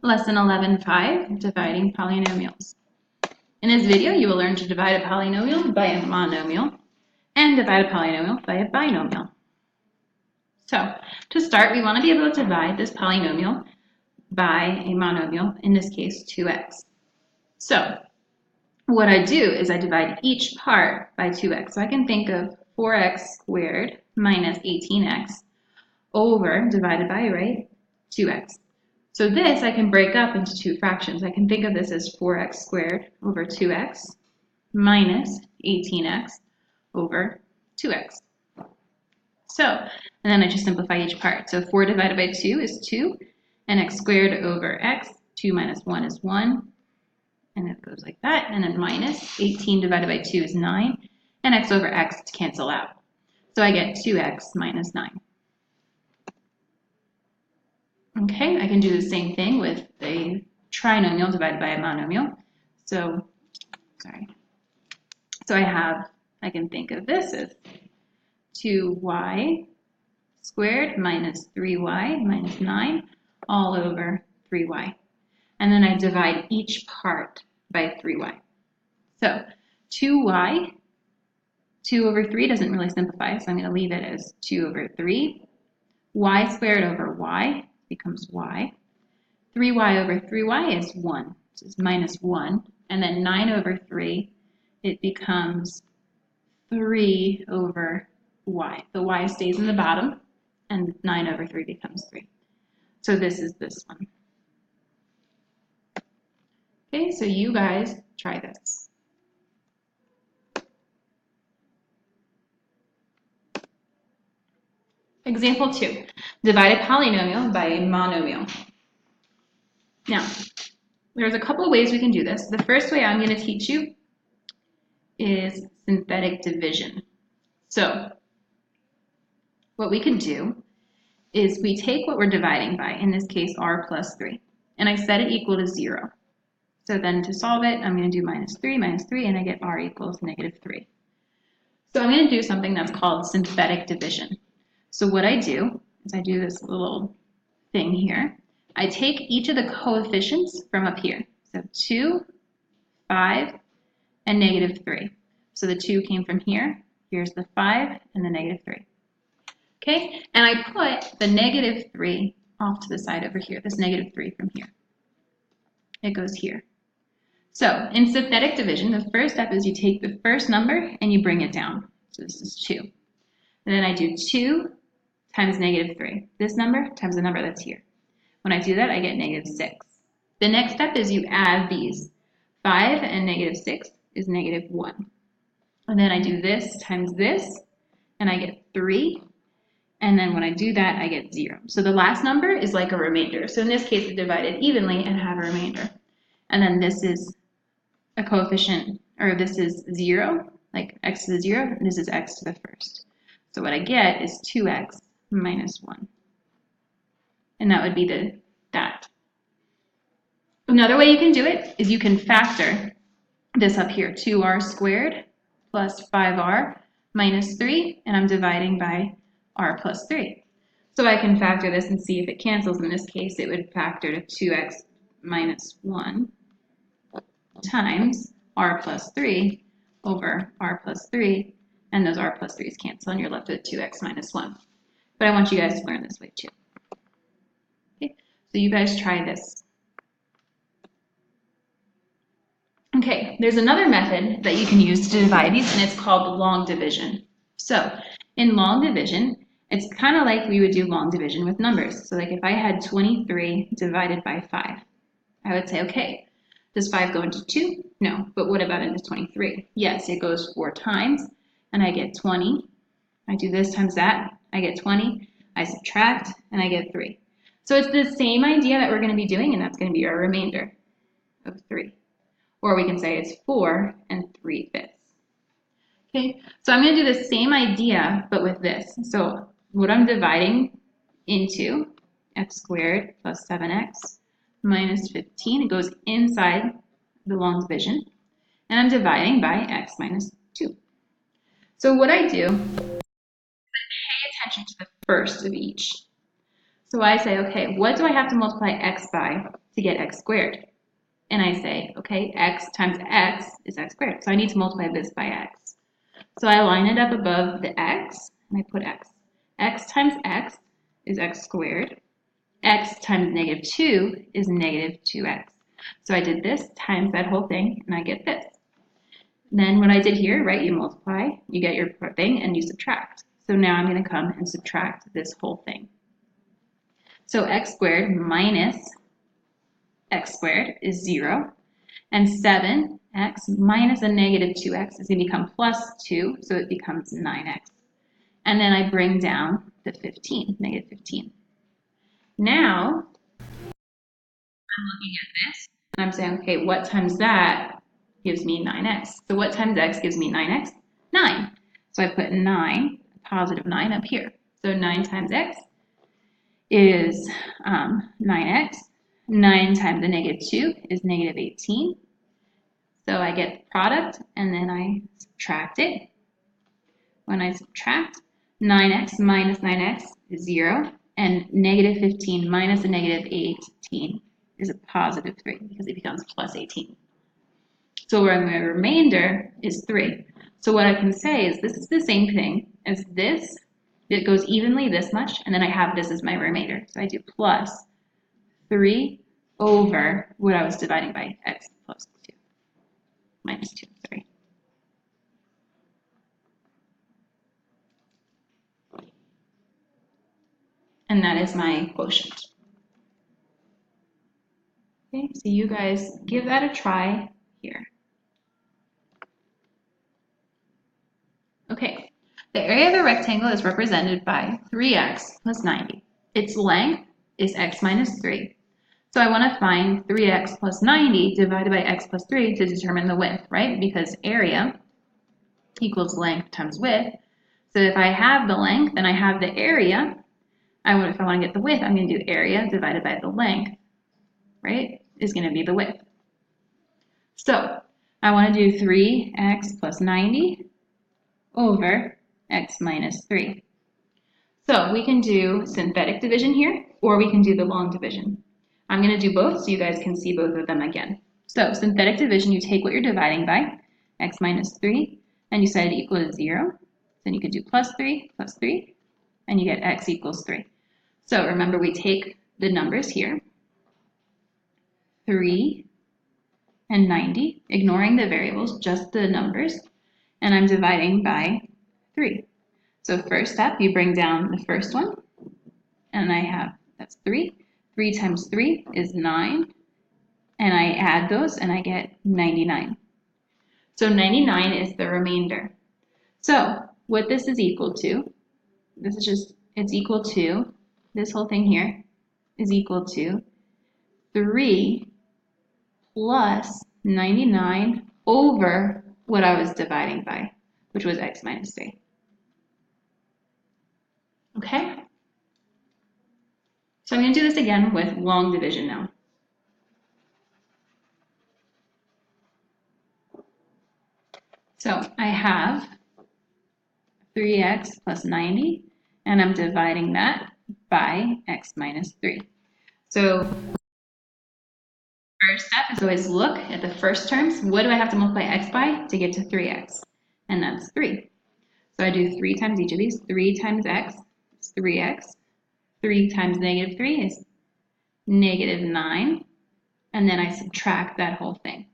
Lesson 11.5, Dividing Polynomials. In this video, you will learn to divide a polynomial by a monomial and divide a polynomial by a binomial. So, to start, we want to be able to divide this polynomial by a monomial, in this case 2x. So, what I do is I divide each part by 2x. So I can think of 4x squared minus 18x over, divided by, right, 2x. So this I can break up into two fractions. I can think of this as 4x squared over 2x minus 18x over 2x. So, and then I just simplify each part. So 4 divided by 2 is 2, and x squared over x, 2 minus 1 is 1, and it goes like that, and then minus 18 divided by 2 is 9, and x over x to cancel out. So I get 2x minus 9. Okay, I can do the same thing with a trinomial divided by a monomial. So, I can think of this as 2y squared minus 3y minus 9 all over 3y. And then I divide each part by 3y. So 2y, 2 over 3 doesn't really simplify, so I'm going to leave it as 2 over 3. Y squared over y becomes y. 3y over 3y is 1, which is minus 1. And then 9 over 3, it becomes 3 over y. The y stays in the bottom, and 9 over 3 becomes 3. So this is this one. Okay, so you guys try this. Example 2, divide a polynomial by a monomial. Now, there's a couple ways we can do this. The first way I'm going to teach you is synthetic division. So, what we can do is we take what we're dividing by, in this case r plus 3, and I set it equal to 0. So then to solve it, I'm going to do minus 3, and I get r equals negative 3. So I'm going to do something that's called synthetic division. So what I do is I do this little thing here. I take each of the coefficients from up here. So 2, 5, and negative 3. So the 2 came from here. Here's the 5 and the negative 3. Okay, and I put the negative 3 off to the side over here, this negative 3 from here. It goes here. So in synthetic division, the first step is you take the first number and you bring it down. So this is 2. And then I do 2 times negative 3. This number times the number that's here. When I do that, I get negative 6. The next step is you add these. 5 and negative 6 is negative 1. And then I do this times this, and I get 3. And then when I do that, I get 0. So the last number is like a remainder. So in this case, it's divided evenly and have a remainder. And then this is a coefficient, or this is 0, like x to the 0, and this is x to the first. So what I get is 2x minus 1. And that would be that. Another way you can do it is you can factor this up here, 2r squared plus 5r minus 3, and I'm dividing by r plus 3. So I can factor this and see if it cancels. In this case, it would factor to 2x minus 1 times r plus 3 over r plus 3, and those r plus 3's cancel, and you're left with 2x minus 1. But I want you guys to learn this way too. Okay, so you guys try this. Okay, there's another method that you can use to divide these, and it's called long division. So in long division, it's kind of like we would do long division with numbers. So like if I had 23 divided by 5, I would say, okay, does 5 go into 2? No, but what about into 23? Yes, it goes 4 times, and I get 20. I do this times that, I get 20. I subtract, and I get 3. So it's the same idea that we're going to be doing, and that's going to be our remainder of 3. Or we can say it's 4 and 3/5. Okay, so I'm going to do the same idea, but with this. So what I'm dividing into, x squared plus 7x minus 15, it goes inside the long division, and I'm dividing by x minus 2. So what I do is I pay attention to the first of each. So I say, okay, what do I have to multiply x by to get x squared? And I say, okay, x times x is x squared. So I need to multiply this by x. So I line it up above the x, and I put x. X times x is x squared. X times negative 2 is negative 2x. So I did this times that whole thing, and I get this. Then what I did here, right, you multiply, you get your thing, and you subtract. So now I'm going to come and subtract this whole thing. So x squared minus x squared is 0. And 7x minus a negative 2x is going to become plus 2, so it becomes 9x. And then I bring down the 15, negative 15. Now, I'm looking at this, and I'm saying, okay, what times that gives me 9x? So what times x gives me 9x? 9. So I put 9, positive 9 up here. So 9 times x is 9x. 9 times a negative 2 is negative 18. So I get the product, and then I subtract it. When I subtract, 9x minus 9x is 0, and negative 15 minus a negative 18 is a positive 3, because it becomes plus 18. So my remainder is 3. So what I can say is this is the same thing as this. It goes evenly this much, and then I have this as my remainder. So I do plus 3 over what I was dividing by x plus 2. Minus 2, sorry. And that is my quotient. Okay, so you guys give that a try here. Okay, the area of the rectangle is represented by 3x plus 90. Its length is x minus 3. So I want to find 3x plus 90 divided by x plus 3 to determine the width, right? Because area equals length times width. So if I have the length and I have the area, if I want to get the width, I'm going to do area divided by the length, right? Is going to be the width. So I want to do 3x plus 90 over x minus 3. So we can do synthetic division here, or we can do the long division. I'm going to do both so you guys can see both of them again. So synthetic division, you take what you're dividing by, x minus 3, and you set it equal to 0. Then you could do plus 3, and you get x equals 3. So remember, we take the numbers here, 3 and 90, ignoring the variables, just the numbers, and I'm dividing by 3. So first step, you bring down the first one, and I have, that's 3. 3 times 3 is 9, and I add those, and I get 99. So 99 is the remainder. So what this is equal to, it's equal to, this whole thing here is equal to 3 plus 99 over what I was dividing by, which was x minus 3. Okay? So I'm going to do this again with long division now. So I have 3x plus 90, and I'm dividing that by x minus 3. So first step is always look at the first terms. What do I have to multiply x by to get to 3x? And that's 3. So I do 3 times each of these. 3 times x is 3x. 3 times negative 3 is negative 9. And then I subtract that whole thing.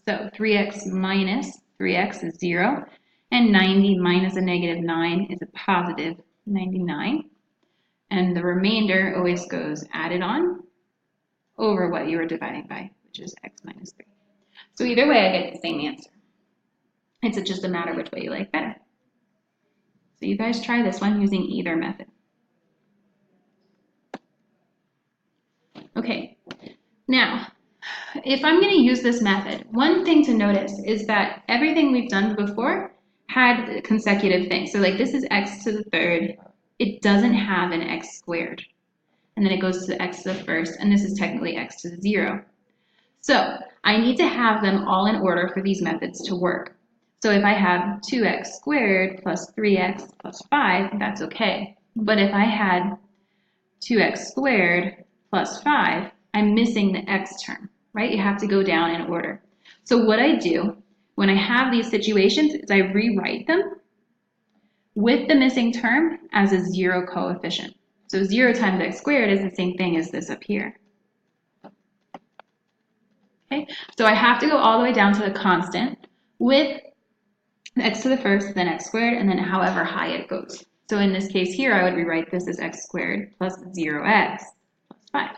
So 3x minus 3x is 0. And 90 minus a negative 9 is a positive 99. And the remainder always goes added on over what you were dividing by, which is x minus 3. So either way, I get the same answer. It's just a matter which way you like better. So you guys try this one using either method. Okay, now, if I'm going to use this method, one thing to notice is that everything we've done before had consecutive things. So like this is x to the third. It doesn't have an x squared. And then it goes to x to the first, and this is technically x to the 0. So I need to have them all in order for these methods to work. So if I have 2x squared plus 3x plus 5, that's okay. But if I had 2x squared plus 5, I'm missing the x term, right? You have to go down in order. So what I do when I have these situations is I rewrite them with the missing term as a 0 coefficient. So 0 times x squared is the same thing as this up here. Okay, so I have to go all the way down to the constant with x to the first, then x squared, and then however high it goes. So in this case here, I would rewrite this as x squared plus 0x plus 5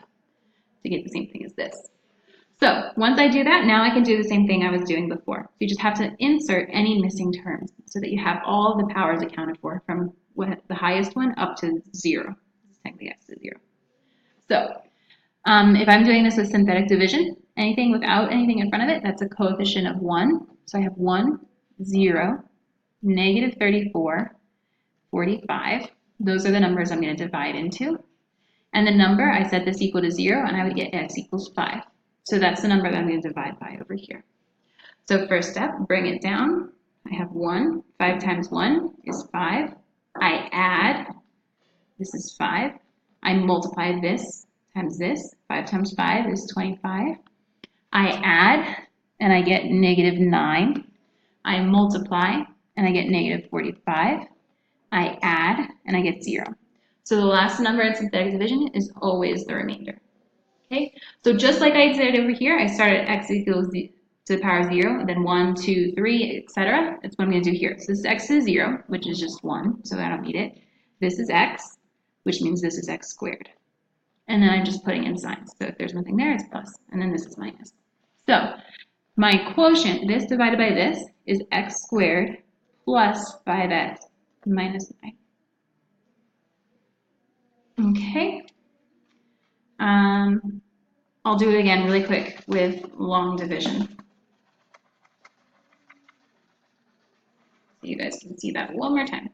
to get the same thing as this. So once I do that, now I can do the same thing I was doing before. You just have to insert any missing terms so that you have all the powers accounted for from the highest one up to 0. This is technically x to 0. So if I'm doing this with synthetic division, anything without anything in front of it, that's a coefficient of 1. So I have 1, 0, negative 34, 45. Those are the numbers I'm going to divide into. And the number, I set this equal to 0, and I would get x equals 5. So that's the number that I'm going to divide by over here. So first step, bring it down. I have 1. 5 times 1 is 5. I add, this is 5. I multiply this times this. 5 times 5 is 25. I add, and I get negative 9. I multiply, and I get negative 45. I add, and I get 0. So the last number in synthetic division is always the remainder. Okay, so just like I did over here, I started at x equals to the power of 0, and then 1, 2, 3, etc. That's what I'm going to do here. So this is x to the 0, which is just 1, so I don't need it. This is x, which means this is x squared. And then I'm just putting in signs. So if there's nothing there, it's plus, and then this is minus. So my quotient, this divided by this, is x squared plus 5x minus 9. Okay. I'll do it again really quick with long division. So you guys can see that one more time.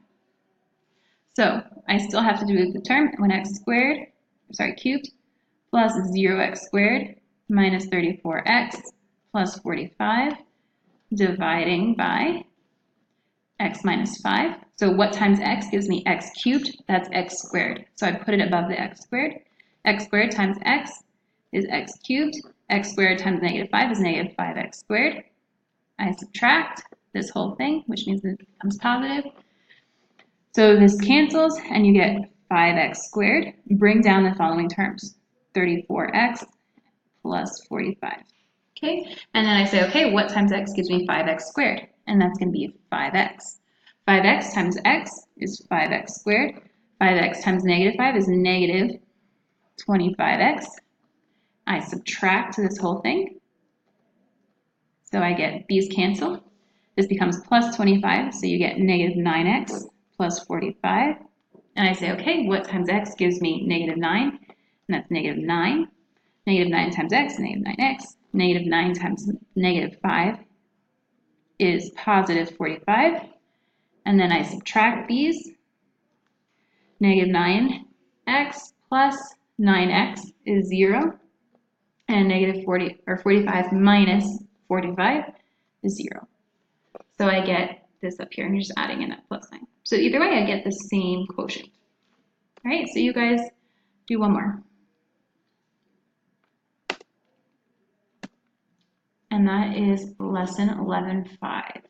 So I still have to do the term when x squared, cubed, plus 0x squared minus 34x plus 45 dividing by x minus 5. So what times x gives me x cubed? That's x squared. So I put it above the x squared. X squared times x is x cubed. X squared times negative 5 is negative 5x squared. I subtract this whole thing, which means it becomes positive. So this cancels, and you get 5x squared. Bring down the following terms. 34x plus 45. Okay, and then I say, okay, what times x gives me 5x squared? And that's going to be 5x. 5x times x is 5x squared. 5x times negative 5 is negative 25x. I subtract this whole thing. So I get these cancel. This becomes plus 25, so you get negative 9x plus 45. And I say, okay, what times x gives me negative 9? And that's negative 9. Negative 9 times x, negative 9x. Negative 9 times negative 5 is positive 45. And then I subtract these. Negative 9x plus 9x is 0. And negative 45 minus 45 is 0. So I get this up here, and you're just adding in that plus sign. So either way, I get the same quotient. All right, so you guys do one more. And that is lesson 11.5.